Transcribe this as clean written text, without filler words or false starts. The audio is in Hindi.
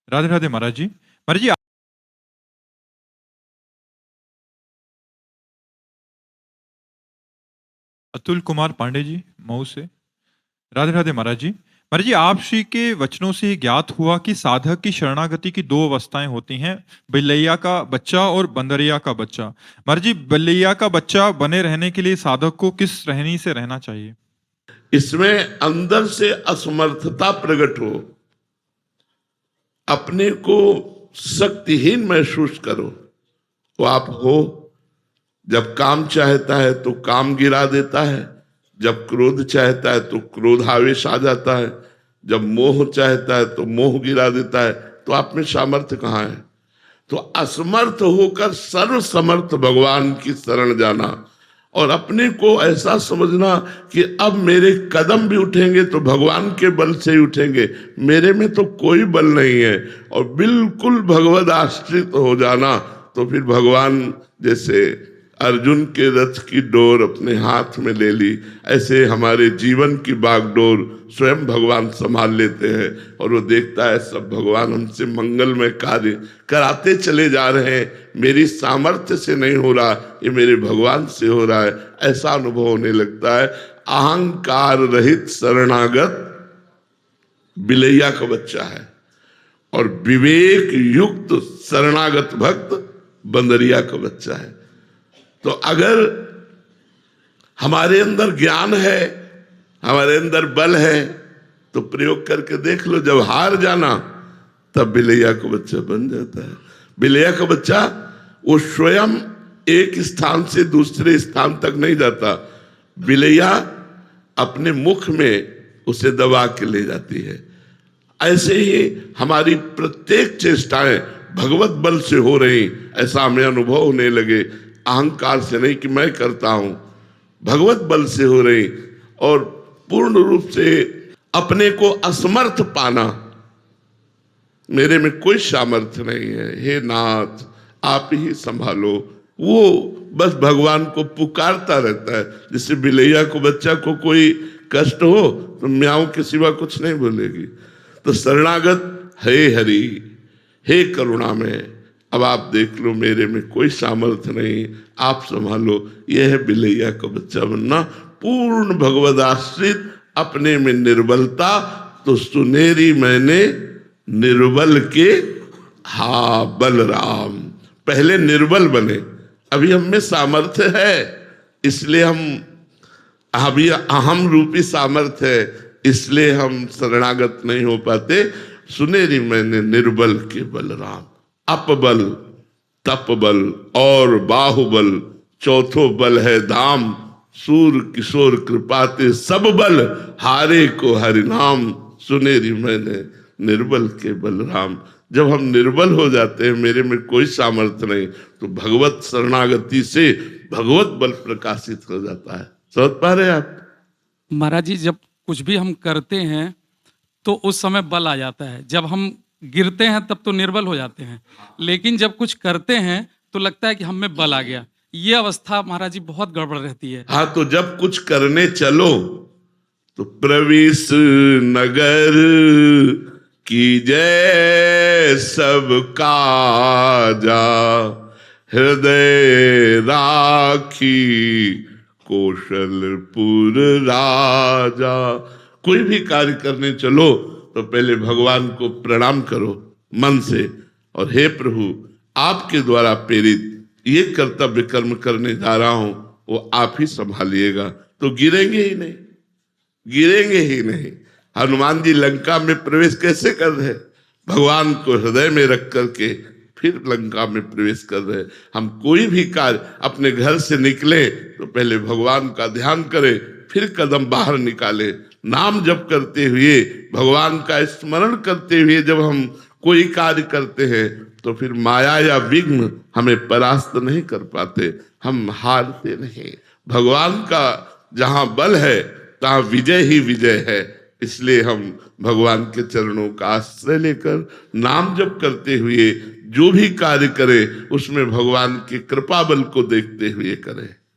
राधे राधे महाराज जी। महाराज जी, अतुल कुमार पांडे जी, मऊ से। राधे राधे महाराज जी। महाराज जी, आप श्री के वचनों से ज्ञात हुआ कि साधक की शरणागति की दो अवस्थाएं होती हैं, बिल्लैया का बच्चा और बंदरिया का बच्चा। महाराज जी, बिल्लैया का बच्चा बने रहने के लिए साधक को किस रहनी से रहना चाहिए? इसमें अंदर से असमर्थता प्रकट हो, अपने को शक्तिहीन महसूस करो, वो आप हो। जब काम चाहता है तो काम गिरा देता है, जब क्रोध चाहता है तो क्रोध आवेश आ जाता है, जब मोह चाहता है तो मोह गिरा देता है। तो आप में सामर्थ्य कहाँ है? तो असमर्थ होकर सर्वसमर्थ भगवान की शरण जाना और अपने को ऐसा समझना कि अब मेरे कदम भी उठेंगे तो भगवान के बल से ही उठेंगे, मेरे में तो कोई बल नहीं है, और बिल्कुल भगवद आश्रित हो जाना। तो फिर भगवान जैसे अर्जुन के रथ की डोर अपने हाथ में ले ली, ऐसे हमारे जीवन की बागडोर स्वयं भगवान संभाल लेते हैं। और वो देखता है सब भगवान हमसे मंगलमय कार्य कराते चले जा रहे हैं, मेरी सामर्थ्य से नहीं हो रहा, ये मेरे भगवान से हो रहा है, ऐसा अनुभव होने लगता है। अहंकार रहित शरणागत बिलैया का बच्चा है, और विवेक युक्त शरणागत भक्त बंदरिया का बच्चा है। तो अगर हमारे अंदर ज्ञान है, हमारे अंदर बल है, तो प्रयोग करके देख लो। जब हार जाना तब बिलैया का बच्चा बन जाता है। बिलैया का बच्चा वो स्वयं एक स्थान से दूसरे स्थान तक नहीं जाता, बिलैया अपने मुख में उसे दबा के ले जाती है। ऐसे ही हमारी प्रत्येक चेष्टाएं भगवत बल से हो रही, ऐसा हमें अनुभव होने लगे। अहंकार से नहीं कि मैं करता हूं, भगवत बल से हो रही, और पूर्ण रूप से अपने को असमर्थ पाना, मेरे में कोई सामर्थ्य नहीं है, हे नाथ आप ही संभालो। वो बस भगवान को पुकारता रहता है। जैसे बिलैया को बच्चा को कोई कष्ट हो तो म्याऊं के सिवा कुछ नहीं बोलेगी। तो शरणागत हे हरि, हे करुणा में, अब आप देख लो मेरे में कोई सामर्थ्य नहीं, आप संभालो। यह है बिलैया का बच्चा बनना, पूर्ण भगवद आश्रित, अपने में निर्बलता। तो सुनेरी मैंने निर्बल के हा बलराम, पहले निर्बल बने, अभी हम में सामर्थ्य है, इसलिए हम अभी अहम रूपी सामर्थ्य है, इसलिए हम शरणागत नहीं हो पाते। सुनेरी मैंने निर्बल के बलराम, अपबल तपबल और बाहुबल, चौथो बल है धाम, सूर किशोर कृपाते सब बल, हारे को हरिनाम, सुनेरी मैंने निर्बल के बलराम। जब हम निर्बल हो जाते हैं, मेरे में कोई सामर्थ्य नहीं, तो भगवत शरणागति से भगवत बल प्रकाशित हो जाता है। समझ पा रहे आप? महाराज जी, जब कुछ भी हम करते हैं तो उस समय बल आ जाता है, जब हम गिरते हैं तब तो निर्बल हो जाते हैं, लेकिन जब कुछ करते हैं तो लगता है कि हम में बल आ गया। ये अवस्था महाराज जी बहुत गड़बड़ रहती है। हाँ, तो जब कुछ करने चलो तो प्रवेश नगर की जय सब काजा, हृदय राखी कौशलपुर राजा। कोई भी कार्य करने चलो तो पहले भगवान को प्रणाम करो मन से, और हे प्रभु आपके द्वारा प्रेरित ये कर्तव्य कर्म करने जा रहा हूं, वो आप ही संभालिएगा। तो गिरेंगे ही नहीं, गिरेंगे ही नहीं। हनुमान जी लंका में प्रवेश कैसे कर रहे? भगवान को हृदय में रख करके फिर लंका में प्रवेश कर रहे। हम कोई भी कार्य अपने घर से निकले तो पहले भगवान का ध्यान करें, फिर कदम बाहर निकाले। नाम जप करते हुए, भगवान का स्मरण करते हुए जब हम कोई कार्य करते हैं तो फिर माया या विघ्न हमें परास्त नहीं कर पाते, हम हारते नहीं। भगवान का जहां बल है तहां विजय ही विजय है। इसलिए हम भगवान के चरणों का आश्रय लेकर नाम जप करते हुए जो भी कार्य करें उसमें भगवान के कृपा बल को देखते हुए करें।